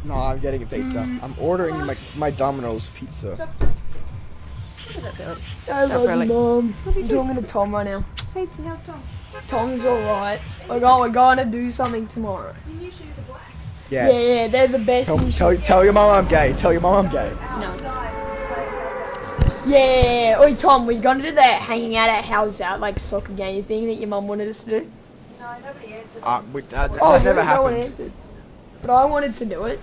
No, I'm getting a pizza. I'm ordering my Domino's pizza. Look at that girl. I love really. you, Mom. What did I'm you talking to Tom right now. Hey, so how's Tom? Tom's alright. We're gonna do something tomorrow. Your new shoes are black. Yeah. Yeah, they're the best new shoes. Tell your mom I'm gay. Tell your mom I'm gay. Yeah. Oi, Tom, we're gonna do that hanging out at house out like soccer game thing that your mum wanted us to do. No, nobody answered. That Oh, never really? No one happened. answered. But I wanted to do it.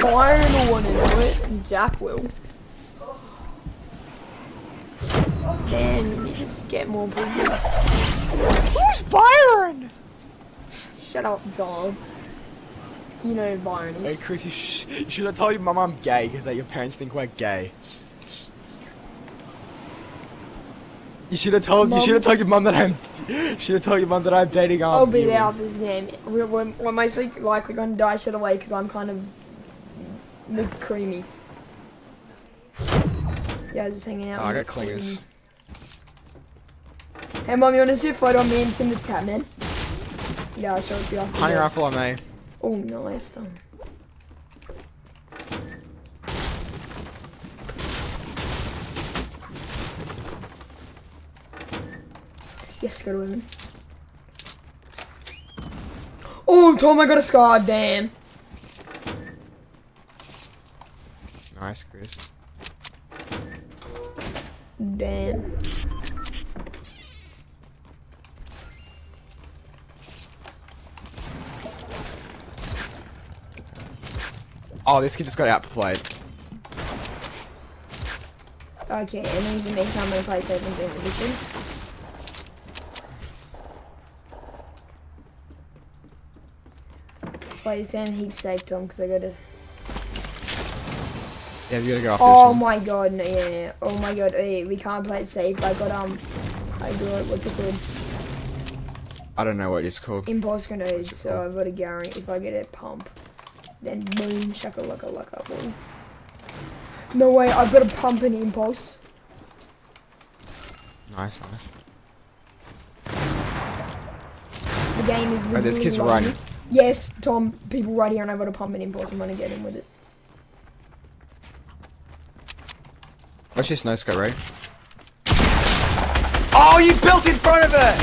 Byron will want to do it, and Jack will. Then you just get more people. Who's Byron? Shut up, Tom. You know who Byron Hey is. Chris, you should have told your mom I'm gay because your parents think we're gay. You should have told your mom that I'm. Should have told your mom that I'm dating. I'll be there after this game. We're mostly likely going to die straight away because I'm kind of creamy. Yeah, I was just hanging out. Oh, I got clingers. Hey, Mom, you want to see a photo of me and Tim the Tatman? Yeah, I'll show it to you after. Honey rifle on me. Oh, nice though. Yes, go to women. Oh, Tom, I got a scar. Damn. Nice, Chris. Damn. Oh, this kid just got outplayed. Okay, it means it makes I'm gonna play safe and being addicted. Play this game heaps safe, Tom, because I gotta. Yeah, you gotta go off Oh this one. my god, no, yeah. Oh my god, hey, we can't play it safe. I got I got what's it called? I don't know what it's called. Impulse grenade. So I've got a guarantee if I get a pump, then boom, shakalaka laka boom. No way, I've got a pump and impulse. Nice, nice. The game is literally. Oh, this kid's long. running. Yes, Tom, people right here, and I've got a pump and impulse. I'm gonna get him with it. Watch this no scope, right? Oh, you built in front of it!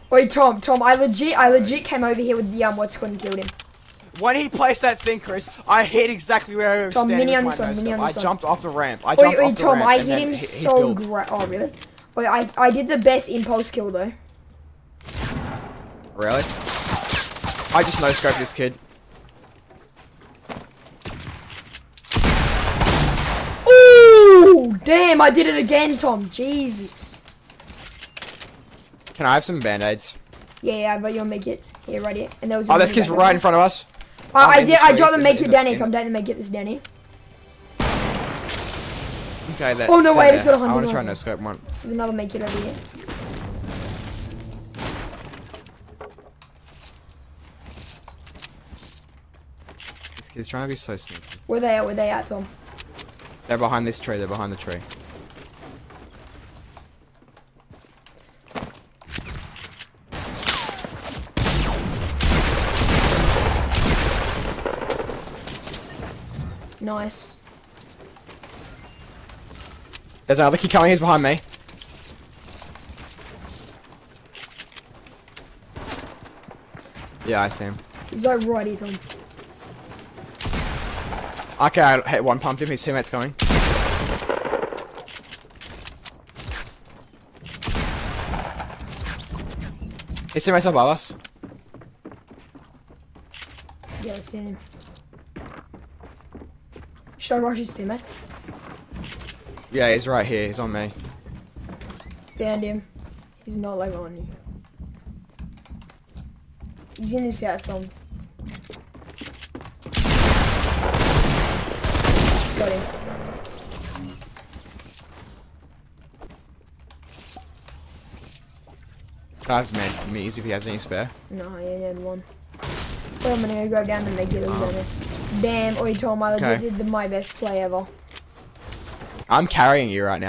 Wait, Tom, I legit came over here with the what's called and killed him. When he placed that thing, Chris, I hit exactly where I was Tom, standing mini on with this my one, no mini on scope. this I one. jumped off the ramp. I Wait, jumped off the Tom, ramp I and hit then him he so built. great. Oh, really? Wait, I did the best impulse kill though. Really? I just no scoped this kid. Ooh, damn! I did it again, Tom. Jesus. Can I have some band-aids? Yeah, but you'll make it. Yeah, right here. And there was. Oh, this kid's right in front of us. I did. I dropped the in make the- it down here. in Come the- down and make it this down here. Okay, that. Oh, no, wait, it's got a I want 100 to try on. no scope one. There's another make it over here. This kid's trying to be so sneaky. Where they at? Where they at, Tom? They're behind this tree. They're behind the tree. Nice. There's another kid coming. He's behind me. Yeah, I see him. He's like right here, Tom. Okay, I hit one, pumped him. His teammate's coming. His teammate's above us. Yeah, I seen him. Should I rush his teammate? Yeah, he's right here. He's on me. Found him. He's not like on you. He's in this house, Tom. Got him. Can I have me's if he has any spare? No, he only had one. Well, I'm gonna go down and make it all better. Damn, Oi Tom, I legit Okay. did my best play ever. I'm carrying you right now.